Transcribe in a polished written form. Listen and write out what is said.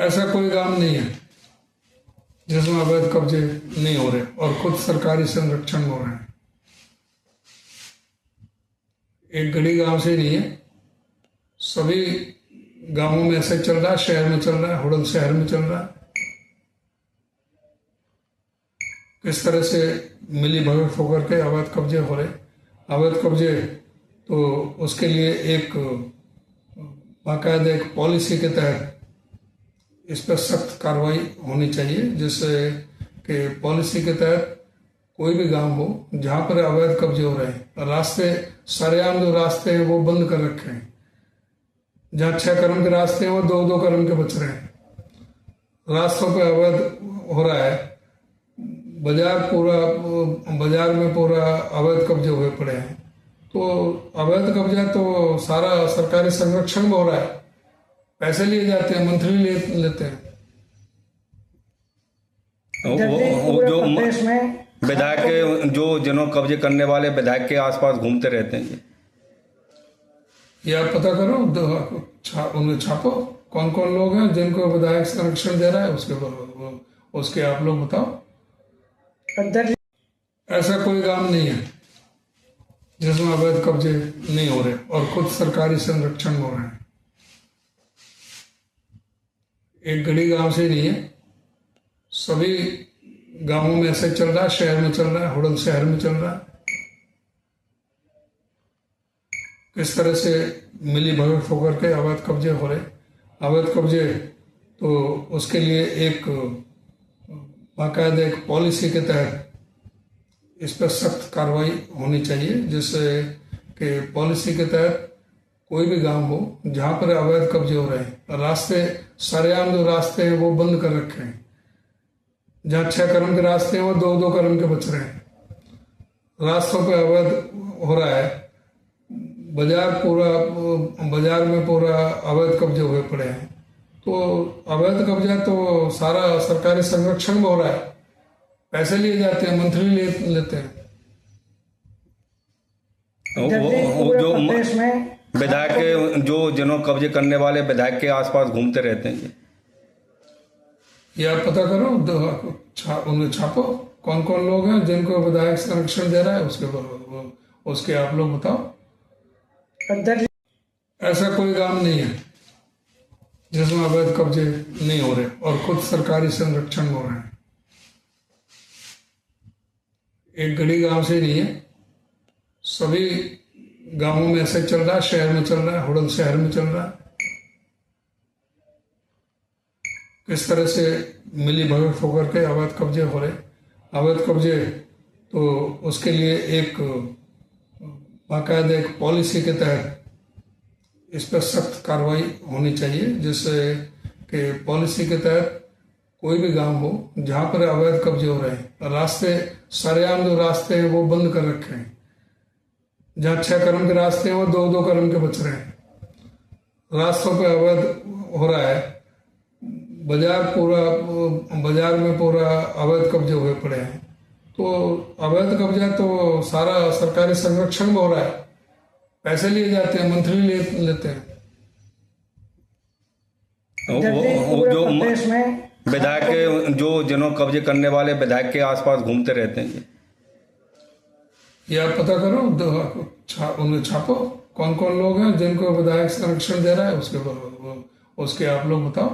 ऐसा कोई गांव नहीं है जिसमें अवैध कब्जे नहीं हो रहे और खुद सरकारी संरक्षण हो रहे हैं। एक गढ़ी गांव से नहीं है, सभी गांवों में ऐसे चल रहा है। शहर में चल रहा है, हुड़न शहर में चल रहा है। किस तरह से मिली भगत होकर के अवैध कब्जे हो रहे। अवैध कब्जे तो उसके लिए एक बाकायदा एक पॉलिसी के तहत इस पर सख्त कार्रवाई होनी चाहिए, जिससे कि पॉलिसी के तहत कोई भी गांव हो जहां पर अवैध कब्जे हो रहे हैं, रास्ते सरेआम जो रास्ते हैं वो बंद कर रखे हैं। जहां 6 कदम के रास्ते हैं वो 2-2 कदम के बच रहे हैं। रास्तों पे अवैध हो रहा है। बाजार में पूरा अवैध कब्जे हुए पड़े हैं। तो अवैध कब्जा तो सारा सरकारी संरक्षण में हो रहा है। पैसे लिए जाते हैं, मंथली लेते हैं। वो जो विधायक जो जिन्हों कब्जे करने वाले विधायक के आसपास घूमते रहते हैं, ये आप पता करो, उन्हें छापो कौन कौन लोग हैं जिनको विधायक संरक्षण दे रहा है, उसके आप लोग बताओ। ऐसा कोई काम नहीं है जिसमें अवैध कब्जे नहीं हो रहे और खुद सरकारी संरक्षण हो रहे हैं। एक गढ़ी गांव से नहीं है, सभी गांवों में ऐसे चल रहा है। शहर में चल रहा है, हुड़न शहर में चल रहा है। किस तरह से मिली भगत होकर के अवैध कब्जे हो रहे। अवैध कब्जे तो उसके लिए एक बाकायदा एक पॉलिसी के तहत इस पर सख्त कार्रवाई होनी चाहिए, जिससे कि पॉलिसी के तहत कोई भी गांव हो जहां पर अवैध कब्जे हो रहे हैं, रास्ते सरेआम जो रास्ते हैं वो बंद कर रखे हैं। जहां 6 कदम के रास्ते हैं वो 2-2 कदम के बच रहे हैं। रास्तों पे अवैध हो रहा है। बाजार में पूरा अवैध कब्जे हुए पड़े हैं। तो अवैध कब्जा तो सारा सरकारी संरक्षण में हो रहा है। पैसे लिए जाते हैं, मंथली लेते हैं। वो जो विधायक जो जिन्हों कब्जे करने वाले विधायक के आसपास घूमते रहते हैं, ये आप पता करो, उन्हें छापो कौन कौन लोग हैं जिनको विधायक संरक्षण दे रहा है, उसके आप लोग बताओ। ऐसा कोई काम नहीं है जिसमें अवैध कब्जे नहीं हो रहे और खुद सरकारी संरक्षण हो रहे हैं। एक गढ़ी गांव से नहीं है, सभी गांवों में ऐसे चल रहा है। शहर में चल रहा है, हुड़न शहर में चल रहा है। किस तरह से मिली भगत होकर के अवैध कब्जे हो रहे। अवैध कब्जे तो उसके लिए एक बाकायदा एक पॉलिसी के तहत इस पर सख्त कार्रवाई होनी चाहिए, जिससे कि पॉलिसी के तहत कोई भी गांव हो जहां पर अवैध कब्जे हो रहे हैं, रास्ते सरेआम जो रास्ते हैं वो बंद कर रखे हैं। जहां 6 कदम के रास्ते हैं वो 2-2 कदम के बच रहे हैं। रास्तों पे अवैध हो रहा है। बाजार में पूरा अवैध कब्जे हुए पड़े हैं। तो अवैध कब्जा तो सारा सरकारी संरक्षण में हो रहा है। पैसे लिए जाते हैं, मंथली लेते हैं। वो जो विधायक जो जिन्हों कब्जे करने वाले विधायक के आसपास घूमते रहते हैं, ये आप पता करो, उन्हें छापो कौन कौन लोग हैं जिनको विधायक संरक्षण दे रहा है, उसके आप लोग बताओ।